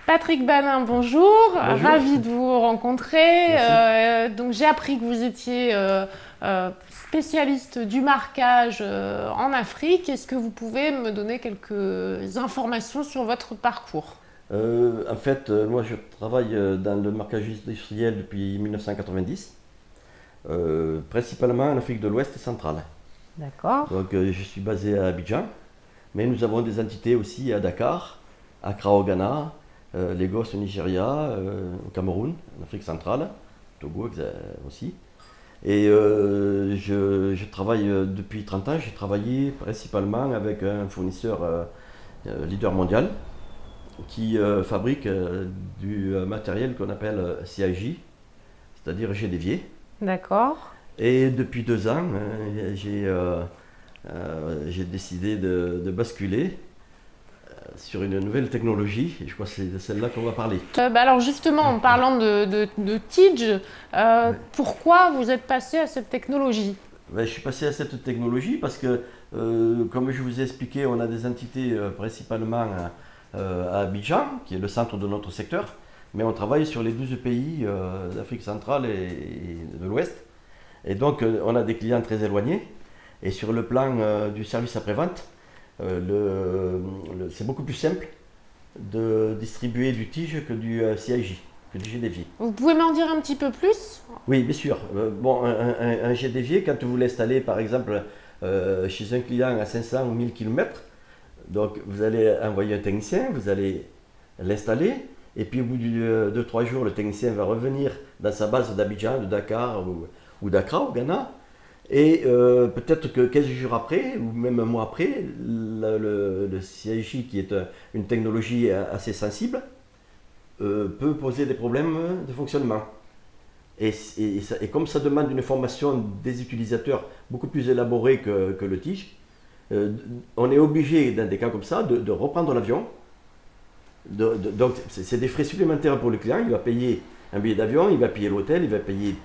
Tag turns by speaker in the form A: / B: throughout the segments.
A: Patrick Banin, bonjour.
B: Bonjour.
A: Ravi de vous rencontrer.
B: Merci.
A: Donc j'ai appris que vous étiez spécialiste du marquage en Afrique. Est-ce que vous pouvez me donner quelques informations sur votre parcours?
B: Moi je travaille dans le marquage industriel depuis 1990, principalement en Afrique de l'Ouest et centrale.
A: D'accord.
B: Donc je suis basé à Abidjan, mais nous avons des entités aussi à Dakar, Accra au Ghana, Lagos au Nigeria, au Cameroun, en Afrique centrale, Togo aussi. Et je travaille depuis 30 ans, j'ai travaillé principalement avec un fournisseur leader mondial qui fabrique du matériel qu'on appelle CIJ, c'est-à-dire jet d'évier.
A: D'accord.
B: Et depuis 2 ans, j'ai décidé de basculer sur une nouvelle technologie, et je crois que c'est de celle-là qu'on va parler.
A: Alors justement, en parlant de TIDGE, pourquoi vous êtes passé à cette technologie?
B: Ben, je suis passé à cette technologie parce que, comme je vous ai expliqué, on a des entités principalement à Abidjan, qui est le centre de notre secteur, mais on travaille sur les 12 pays d'Afrique centrale et de l'Ouest. Et donc, on a des clients très éloignés. Et sur le plan du service après-vente, c'est beaucoup plus simple de distribuer du tige que du CIJ, que du jet d'évier.
A: Vous pouvez m'en dire un petit peu plus?
B: Oui, bien sûr. Bon, un jet d'évier, quand vous l'installez par exemple chez un client à 500 ou 1000 km, donc vous allez envoyer un technicien, vous allez l'installer, et puis au bout de 3 jours, le technicien va revenir dans sa base d'Abidjan, de Dakar ou d'Accra au Ghana, et peut-être que 15 jours après, ou même un mois après, le CIJ, qui est une technologie assez sensible, peut poser des problèmes de fonctionnement. Et comme ça demande une formation des utilisateurs beaucoup plus élaborée que le tige, on est obligé, dans des cas comme ça, de reprendre l'avion. Donc c'est des frais supplémentaires pour le client. Il va payer un billet d'avion, il va payer l'hôtel, il va payer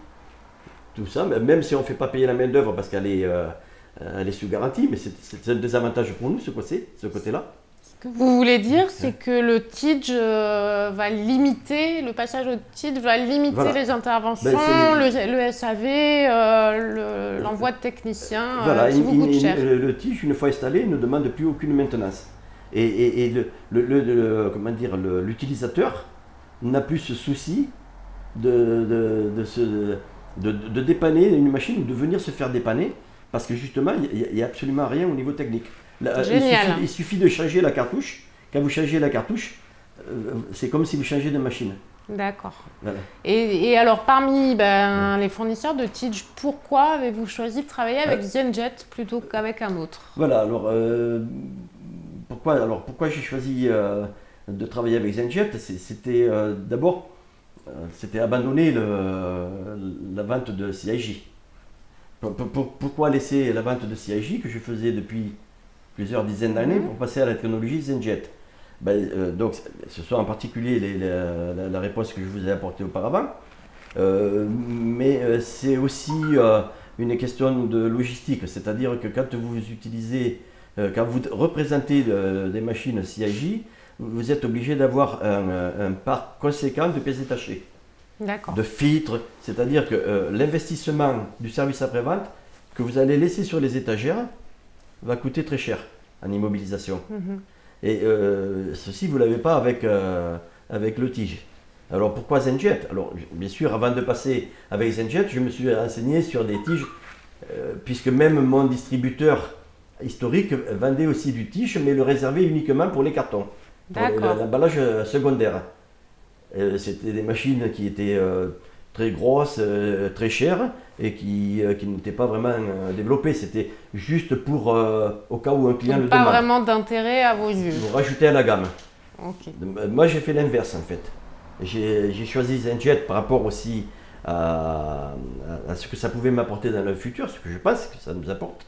B: tout ça, même si on ne fait pas payer la main-d'œuvre parce elle est sous garantie, mais c'est un désavantage pour nous, ce côté-là.
A: Ce que vous voulez dire, c'est que le TIDGE va limiter, le passage au TIDGE va limiter
B: Voilà.
A: les interventions,
B: Ben,
A: le SAV, l'envoi de techniciens
B: Voilà,
A: qui vous coûte cher.
B: le tige, une fois installé, ne demande plus aucune maintenance. Et comment dire, l'utilisateur n'a plus ce souci de dépanner une machine ou de venir se faire dépanner parce que justement, il n'y a absolument rien au niveau technique. Là,
A: Génial.
B: il suffit de changer la cartouche. Quand vous changez la cartouche, c'est comme si vous changez de machine.
A: D'accord.
B: Voilà.
A: Et alors, parmi les fournisseurs de TIDGE, pourquoi avez-vous choisi de travailler avec ZenJet plutôt qu'avec un autre?
B: Voilà, pourquoi j'ai choisi de travailler avec ZenJet? C'était d'abord, c'était abandonner la vente de CIJ. Pourquoi laisser la vente de CIJ que je faisais depuis plusieurs dizaines d'années pour passer à la technologie ZenJet? Donc, ce sont en particulier la réponse que je vous ai apportée auparavant, mais c'est aussi une question de logistique, c'est-à-dire que quand vous représentez des machines CIJ, vous êtes obligé d'avoir un parc conséquent de pièces détachées,
A: D'accord.
B: de filtres, c'est-à-dire que l'investissement du service après-vente que vous allez laisser sur les étagères va coûter très cher en immobilisation. Et ceci, vous ne l'avez pas avec le tige. Alors pourquoi ZenJet? Alors bien sûr, avant de passer avec ZenJet, je me suis renseigné sur des tiges, puisque même mon distributeur historique vendait aussi du tige, mais le réservait uniquement pour les cartons, pour
A: D'accord.
B: l'emballage secondaire. C'était des machines qui étaient très grosses, très chères, et qui n'étaient pas vraiment développées. C'était juste pour, au cas où un client
A: Donc
B: le
A: pas
B: demande,
A: vraiment d'intérêt à vos yeux.
B: pour rajouter à la gamme.
A: Ok.
B: Moi, j'ai fait l'inverse en fait. J'ai choisi ZenJet par rapport aussi à ce que ça pouvait m'apporter dans le futur, ce que je pense que ça nous apporte.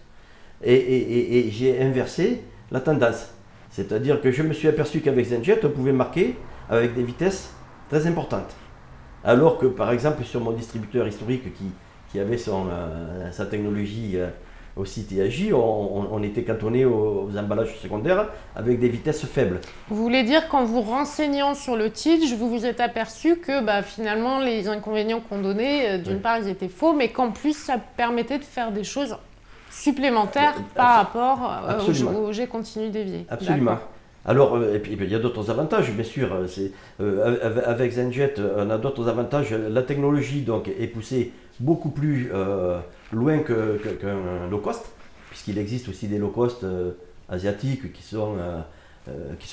B: Et j'ai inversé la tendance. C'est-à-dire que je me suis aperçu qu'avec ZenJet, on pouvait marquer avec des vitesses très importantes. Alors que par exemple sur mon distributeur historique qui avait sa technologie au site IAJ, on était cantonné aux emballages secondaires avec des vitesses faibles.
A: Vous voulez dire qu'en vous renseignant sur le TIDGE, vous vous êtes aperçu que finalement les inconvénients qu'on donnait, d'une part ils étaient faux, mais qu'en plus ça permettait de faire des choses supplémentaires par rapport au jet continu dévié.
B: Absolument. Alors, et puis il y a d'autres avantages, bien sûr. Avec ZenJet, on a d'autres avantages. La technologie donc, est poussée beaucoup plus loin qu'un low cost, puisqu'il existe aussi des low cost asiatiques qui sont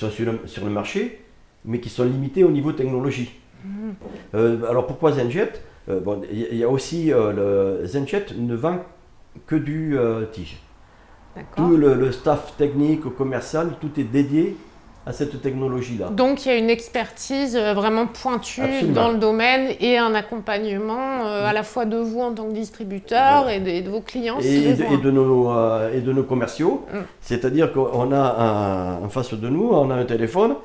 B: sur le marché, mais qui sont limités au niveau technologie. Alors pourquoi ZenJet? Il y a aussi le ZenJet ne vend que du tige. Tout le staff technique, commercial, tout est dédié à cette technologie-là.
A: Donc il y a une expertise vraiment pointue dans le domaine et un accompagnement à la fois de vous en tant que distributeur et de vos clients.
B: Et de nos commerciaux. C'est-à-dire qu'on a en face de nous, on a un téléphone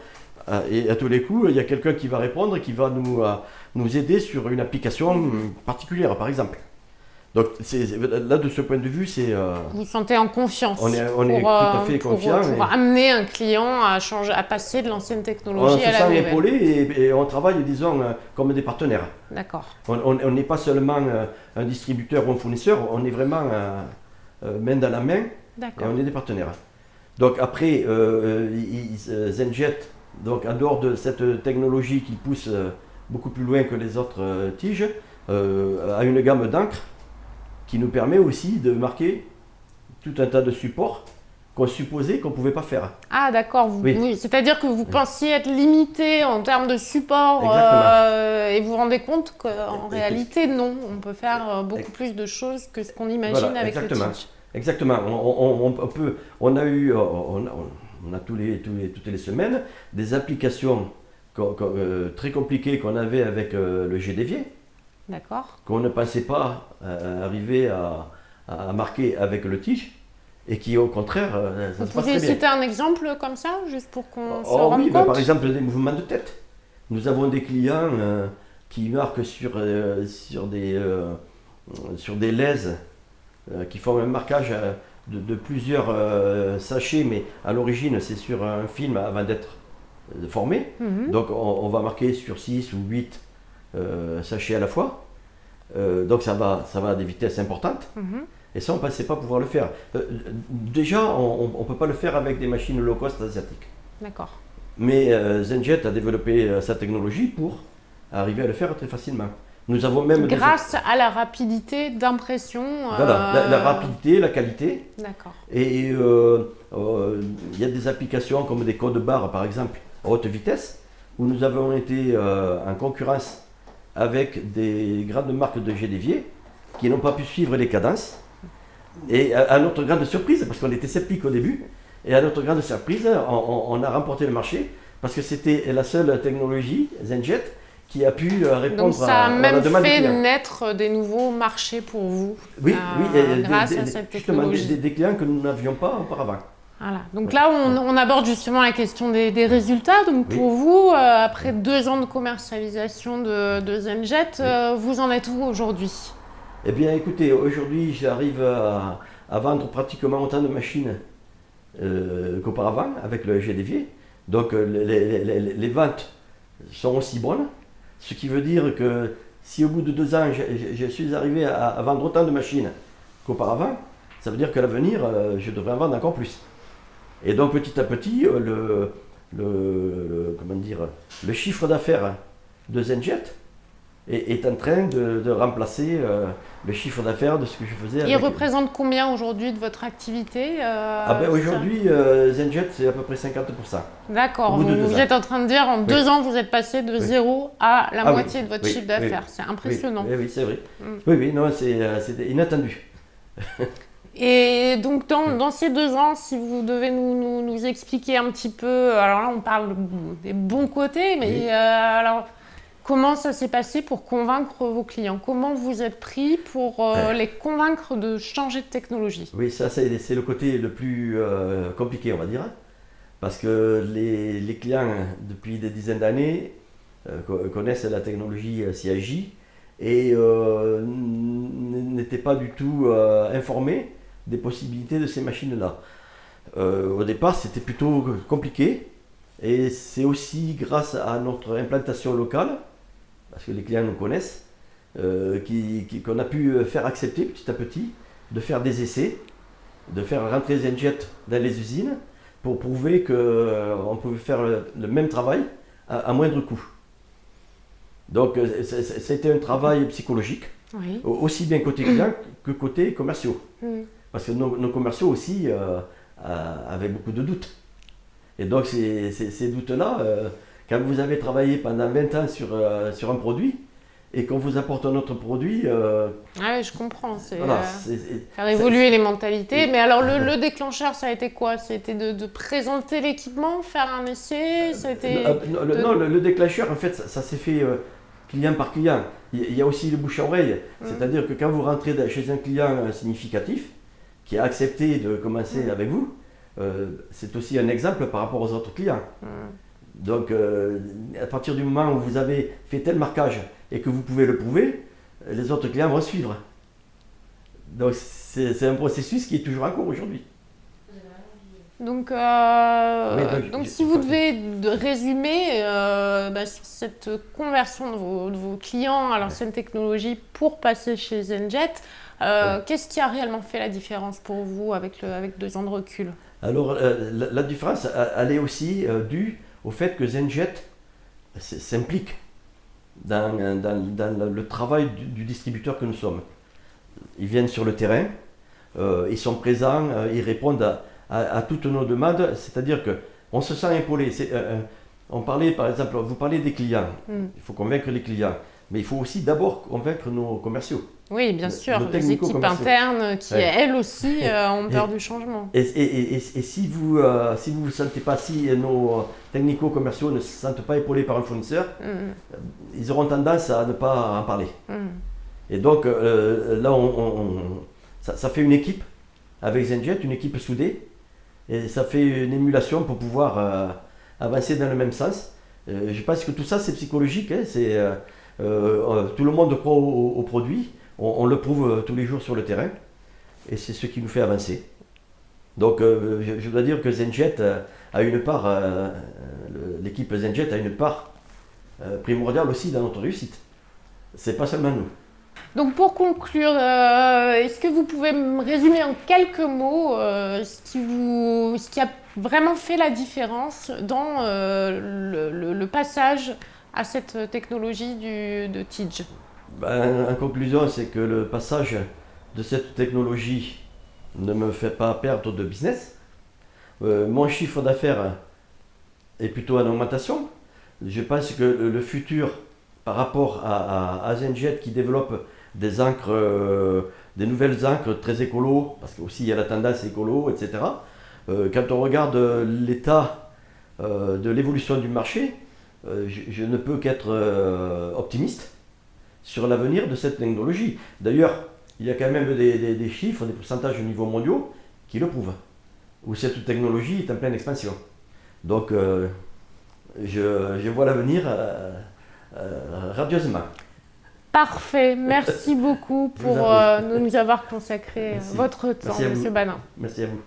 B: et à tous les coups, il y a quelqu'un qui va répondre et qui va nous aider sur une application particulière, par exemple. Donc là, de ce point de vue, c'est...
A: Vous vous sentez en confiance.
B: On est tout à fait confiant.
A: Pour amener un client à passer de l'ancienne technologie à la nouvelle.
B: On se sent épaulé et on travaille, disons, comme des partenaires.
A: D'accord.
B: On n'est pas seulement un distributeur ou un fournisseur, on est vraiment main dans la main et on est des partenaires. Donc après, ZenJet, donc en dehors de cette technologie qui pousse beaucoup plus loin que les autres tiges, a une gamme d'encre qui nous permet aussi de marquer tout un tas de supports qu'on supposait qu'on ne pouvait pas faire.
A: Ah d'accord, oui. C'est-à-dire que vous pensiez être limité en termes de support et vous vous rendez compte qu'en réalité non, on peut faire beaucoup plus de choses que ce qu'on imagine avec le TIDGE.
B: Exactement, on a toutes les semaines des applications très compliquées qu'on avait avec le jet dévié.
A: D'accord.
B: Qu'on ne pensait pas arriver à marquer avec le tige et qui au contraire ça se passe très bien.
A: Vous pouvez citer un exemple comme ça, juste pour qu'on se rende compte?
B: Par exemple des mouvements de tête. Nous avons des clients qui marquent sur des lèses qui font un marquage de plusieurs sachets, mais à l'origine c'est sur un film avant d'être formé. Donc on va marquer sur 6 ou 8 sachets à la fois, donc ça va à des vitesses importantes, et ça on ne pensait pas pouvoir le faire. Déjà on ne peut pas le faire avec des machines low cost asiatiques.
A: D'accord.
B: Mais ZenJet a développé sa technologie pour arriver à le faire très facilement. Nous avons même
A: grâce à la rapidité d'impression.
B: Voilà, la rapidité, la qualité.
A: D'accord.
B: Et il y a des applications comme des codes barres par exemple à haute vitesse, où nous avons été en concurrence avec des grandes marques de jet dévié qui n'ont pas pu suivre les cadences. Et à notre grande surprise, parce qu'on était sceptiques au début, et à notre grande surprise, on a remporté le marché parce que c'était la seule technologie, ZenJet, qui a pu répondre à la demande.
A: Donc ça a même fait naître des nouveaux marchés pour vous.
B: Oui,
A: grâce à cette technologie.
B: Justement, des clients que nous n'avions pas auparavant.
A: Voilà. Donc là, on aborde justement la question des résultats. Donc pour vous, après 2 ans de commercialisation de ZenJet, vous en êtes où aujourd'hui?
B: Eh bien écoutez, aujourd'hui j'arrive à vendre pratiquement autant de machines qu'auparavant avec le jet dévié. Donc les ventes sont aussi bonnes, ce qui veut dire que si au bout de 2 ans je suis arrivé à vendre autant de machines qu'auparavant, ça veut dire qu'à l'avenir je devrais en vendre encore plus. Et donc petit à petit, le chiffre d'affaires de ZenJet est en train de remplacer le chiffre d'affaires de ce que je faisais.
A: Il représente combien aujourd'hui de votre activité
B: aujourd'hui, ZenJet, c'est à peu près 50%.
A: D'accord, vous êtes en train de dire en 2 ans, vous êtes passé de 0 à la moitié de votre chiffre d'affaires. C'est impressionnant.
B: Oui, c'est vrai. Oui, non, c'est inattendu.
A: Et donc dans ces 2 ans, si vous devez nous expliquer un petit peu, alors là on parle des bons côtés, mais alors comment ça s'est passé pour convaincre vos clients? Comment vous êtes pris pour les convaincre de changer de technologie?
B: Oui, ça c'est le côté le plus compliqué, on va dire, parce que les clients depuis des dizaines d'années connaissent la technologie CIJ et n'étaient pas du tout informés des possibilités de ces machines-là. Au départ, c'était plutôt compliqué, et c'est aussi grâce à notre implantation locale, parce que les clients nous connaissent, qu'on a pu faire accepter petit à petit de faire des essais, de faire rentrer ZenJet dans les usines pour prouver qu'on pouvait faire le même travail à moindre coût. Donc c'était un travail psychologique,
A: Oui.
B: aussi bien côté client que côté commerciaux.
A: Mm.
B: Parce que nos commerciaux aussi avaient beaucoup de doutes. Et donc ces doutes-là, quand vous avez travaillé pendant 20 ans sur un produit, et qu'on vous apporte un autre produit...
A: Ah oui, je comprends. C'est
B: voilà,
A: faire évoluer les mentalités. Mais alors, le déclencheur, ça a été quoi? C'était de présenter l'équipement, faire un essai?
B: Non, le déclencheur, en fait, ça s'est fait client par client. Il y a aussi le bouche à oreille. C'est-à-dire que quand vous rentrez chez un client significatif, qui a accepté de commencer avec vous, c'est aussi un exemple par rapport aux autres clients. Donc, à partir du moment où vous avez fait tel marquage et que vous pouvez le prouver, les autres clients vont suivre. Donc, c'est un processus qui est toujours en cours aujourd'hui.
A: Donc,
B: Oui,
A: si vous devez résumer cette conversion de vos clients à l'ancienne technologie pour passer chez ZenJet, qu'est-ce qui a réellement fait la différence pour vous avec 2 ans de recul?
B: Alors, la différence, elle est aussi due au fait que ZenJet s'implique dans le travail du distributeur que nous sommes. Ils viennent sur le terrain, ils sont présents, ils répondent à toutes nos demandes, c'est-à-dire qu'on se sent épaulé. On parlait, par exemple, vous parlez des clients, il faut convaincre les clients, mais il faut aussi d'abord convaincre nos commerciaux.
A: Oui, bien sûr, les équipes internes qui, elles aussi, ont peur du changement.
B: Et si vous ne sentez pas, si nos technico-commerciaux ne se sentent pas épaulés par un fournisseur, ils auront tendance à ne pas en parler. Et donc là, ça fait une équipe avec ZenJet, une équipe soudée, et ça fait une émulation pour pouvoir avancer dans le même sens. Je pense que tout ça, c'est psychologique, hein, tout le monde croit au produit. On le prouve tous les jours sur le terrain, et c'est ce qui nous fait avancer. Donc je dois dire que ZenJet a une part, l'équipe ZenJet a une part primordiale aussi dans notre réussite. C'est pas seulement nous.
A: Donc pour conclure, est-ce que vous pouvez me résumer en quelques mots ce qui a vraiment fait la différence dans le passage à cette technologie de TIDGE?
B: En conclusion, c'est que le passage de cette technologie ne me fait pas perdre de business. Mon chiffre d'affaires est plutôt en augmentation. Je pense que le futur, par rapport à ZenJet qui développe des encres, des nouvelles encres très écolo, parce qu'aussi il y a la tendance écolo, etc. Quand on regarde l'état de l'évolution du marché, je ne peux qu'être optimiste sur l'avenir de cette technologie. D'ailleurs, il y a quand même des chiffres, des pourcentages au niveau mondiaux qui le prouvent, où cette technologie est en pleine expansion. Donc, je vois l'avenir radieusement.
A: Parfait, merci beaucoup pour nous avoir consacré votre temps, M. Banin.
B: Merci à vous.